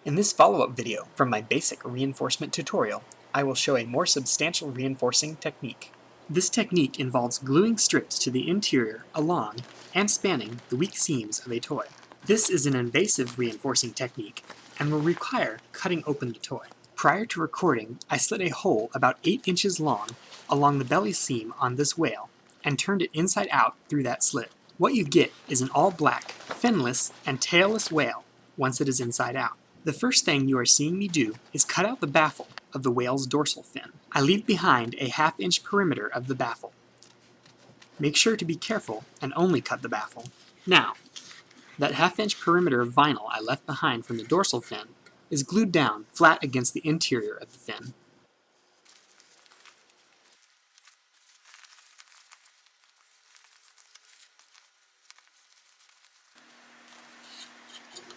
In this follow-up video from my basic reinforcement tutorial, I will show a more substantial reinforcing technique. This technique involves gluing strips to the interior along and spanning the weak seams of a toy. This is an invasive reinforcing technique and will require cutting open the toy. Prior to recording, I slit a hole about 8 inches long along the belly seam on this whale and turned it inside out through that slit. What you get is an all-black, finless, and tailless whale once it is inside out. The first thing you are seeing me do is cut out the baffle of the whale's dorsal fin. I leave behind a 1/2 inch perimeter of the baffle. Make sure to be careful and only cut the baffle. Now, that 1/2 inch perimeter of vinyl I left behind from the dorsal fin is glued down flat against the interior of the fin.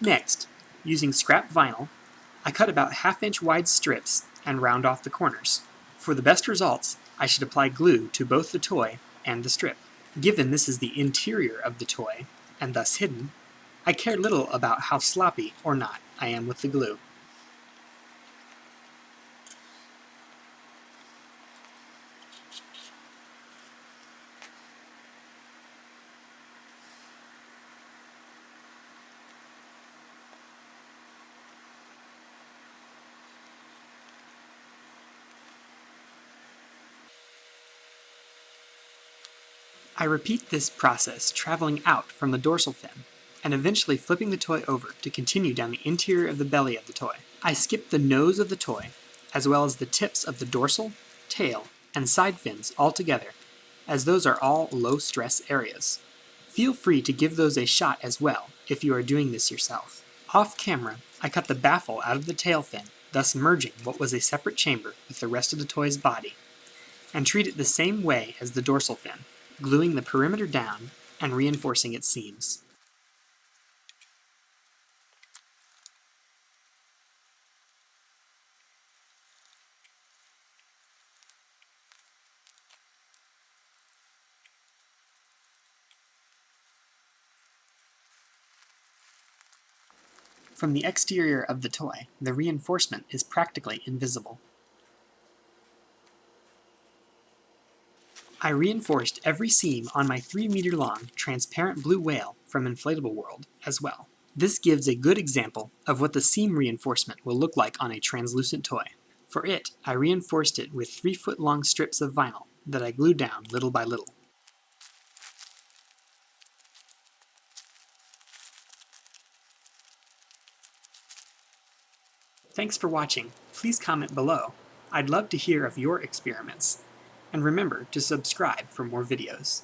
Next, using scrap vinyl, I cut about 1/2 inch wide strips and round off the corners. For the best results, I should apply glue to both the toy and the strip. Given this is the interior of the toy, and thus hidden, I care little about how sloppy or not I am with the glue. I repeat this process traveling out from the dorsal fin, and eventually flipping the toy over to continue down the interior of the belly of the toy. I skip the nose of the toy, as well as the tips of the dorsal, tail, and side fins altogether, as those are all low-stress areas. Feel free to give those a shot as well, if you are doing this yourself. Off camera, I cut the baffle out of the tail fin, thus merging what was a separate chamber with the rest of the toy's body, and treat it the same way as the dorsal fin, gluing the perimeter down and reinforcing its seams. From the exterior of the toy, the reinforcement is practically invisible. I reinforced every seam on my 3-meter-long transparent blue whale from Inflatable World as well. This gives a good example of what the seam reinforcement will look like on a translucent toy. For it, I reinforced it with 3-foot-long strips of vinyl that I glued down little by little. Thanks for watching. Please comment below. I'd love to hear of your experiments. And remember to subscribe for more videos.